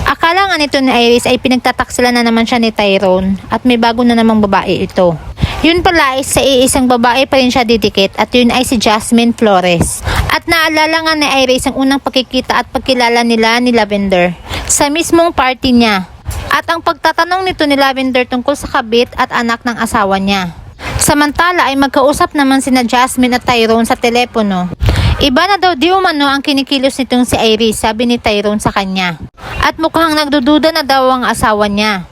Akala nga nito ni Iris ay pinagtataksila na naman siya ni Tyrone at may bago na namang babae ito. Yun pala ay sa iisang babae pa rin siya didikit at yun ay si Jasmine Flores. At naalala nga ni Iris ang unang pagkikita at pagkilala nila ni Lavender sa mismong party niya. At ang pagtatanong nito ni Lavender tungkol sa kabit at anak ng asawa niya. Samantala ay magkausap naman sina Jasmine at Tyrone sa telepono. Iba na daw di umano ang kinikilos nitong si Iris, sabi ni Tyrone sa kanya. At mukhang nagdududa na daw ang asawa niya.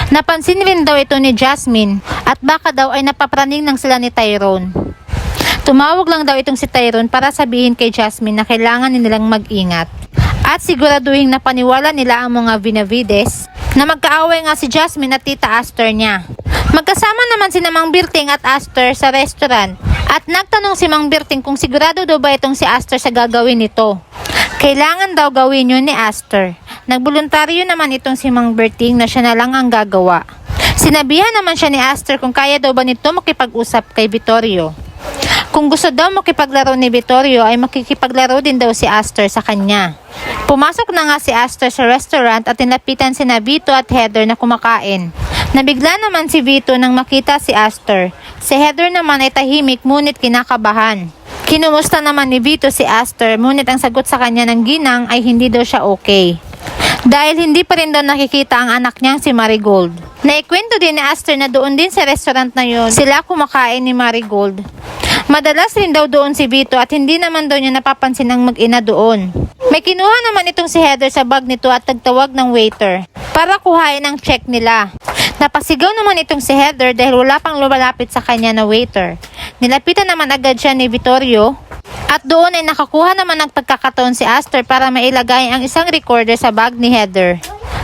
Napansin rin daw ito ni Jasmine at baka daw ay napapraning lang sila ni Tyrone. Tumawag lang daw itong si Tyrone para sabihin kay Jasmine na kailangan nilang mag-ingat. At siguraduhin na paniwala nila ang mga Benavides na magkaaway nga si Jasmine at Tita Aster niya. Magkasama naman si Mang Birting at Aster sa restaurant at nagtanong si Mang Birting kung sigurado daw ba itong si Aster sa gagawin nito. Kailangan daw gawin yun ni Aster. Nagboluntaryo naman itong si Mang Birting na siya na lang ang gagawa. Sinabihan naman siya ni Aster kung kaya daw ba nito makipag-usap kay Vittorio. Kung gusto daw makipaglaro ni Vittorio ay makikipaglaro din daw si Aster sa kanya. Pumasok na nga si Aster sa restaurant at tinapitan sina Vito at Heather na kumakain. Nabigla naman si Vito nang makita si Aster. Si Heather naman ay tahimik ngunit kinakabahan. Kinumusta naman ni Vito si Aster ngunit ang sagot sa kanya ng ginang ay hindi daw siya okay. Dahil hindi pa rin daw nakikita ang anak niyang si Marigold. Naikwento din ni Aster na doon din sa restaurant na yun sila kumakain ni Marigold. Madalas rin daw doon si Vito at hindi naman daw niya napapansin ang mag-ina doon. May kinuha naman itong si Heather sa bag nito at nagtawag ng waiter para kuhain ang check nila. Napasigaw naman itong si Heather dahil wala pang lumalapit sa kanya na waiter. Nilapitan naman agad siya ni Vittorio at doon ay nakakuha naman ng pagkakataon si Aster para mailagay ang isang recorder sa bag ni Heather.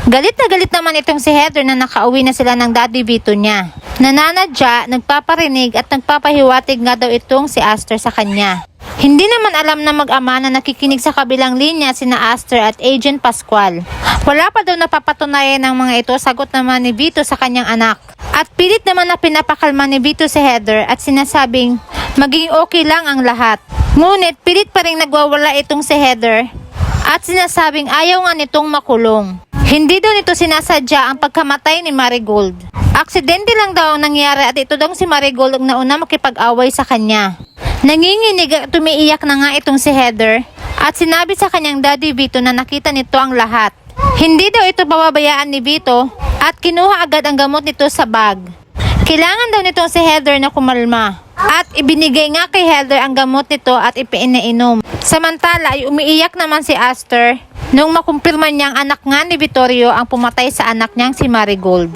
Galit na galit naman itong si Heather na nakauwi na sila ng daddy Vito niya. Nananadya, nagpaparinig at nagpapahiwatig nga daw itong si Aster sa kanya. Hindi naman alam na mag-ama na nakikinig sa kabilang linya sina Aster at Agent Pascual. Wala pa daw napapatunayan ng mga ito, sagot naman ni Vito sa kanyang anak. At pilit naman na pinapakalma ni Vito si Heather at sinasabing maging okay lang ang lahat. Ngunit pilit pa rin nagwawala itong si Heather at sinasabing ayaw nga nitong makulong. Hindi daw nito sinasadya ang pagkamatay ni Marigold. Aksidente lang daw ang nangyari at ito daw si Marigold ang nauna makipag-away sa kanya. Nanginginig at tumiiyak na nga itong si Heather at sinabi sa kanyang daddy Vito na nakita nito ang lahat. Hindi daw ito pababayaan ni Vito at kinuha agad ang gamot nito sa bag. Kailangan daw nitong si Heather na kumalma at ibinigay nga kay Heather ang gamot nito at ipinainom. Samantala ay umiiyak naman si Aster nung makumpirma niyang anak nga ni Vittorio ang pumatay sa anak niyang si Marigold.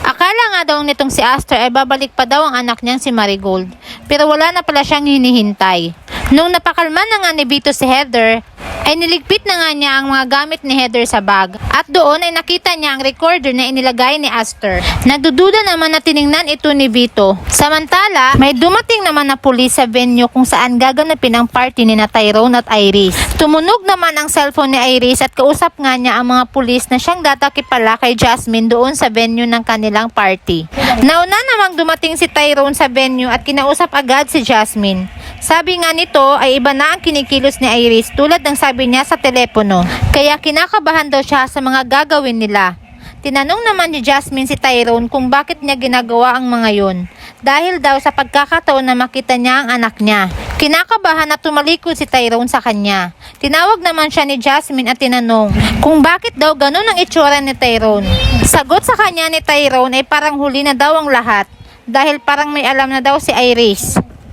Akala nga daw nitong si Aster ay babalik pa daw ang anak niyang si Marigold pero wala na pala siyang hinihintay. Nung napakalma na nga ni Vito si Heather ay niligpit na nga niya ang mga gamit ni Heather sa bag at doon ay nakita niya ang recorder na inilagay ni Aster. Nagdududa naman na tiningnan ito ni Vito. Samantala, may dumating naman na pulis sa venue kung saan gaganapin ang party ni na Tyrone at Iris. Tumunog naman ang cellphone ni Iris at kausap nga niya ang mga pulis na siyang datakip pala kay Jasmine doon sa venue ng kanilang party. Nauna namang dumating si Tyrone sa venue at kinausap agad si Jasmine. Sabi nga nito ay iba na ang kinikilos ni Iris tulad ng sabi niya sa telepono. Kaya kinakabahan daw siya sa mga gagawin nila. Tinanong naman ni Jasmine si Tyrone kung bakit niya ginagawa ang mga yun. Dahil daw sa pagkakataon na makita niya ang anak niya. Kinakabahan at tumalikod si Tyrone sa kanya. Tinawag naman siya ni Jasmine at tinanong kung bakit daw ganun ang itsura ni Tyrone. Sagot sa kanya ni Tyrone ay parang huli na daw ang lahat. Dahil parang may alam na daw si Iris.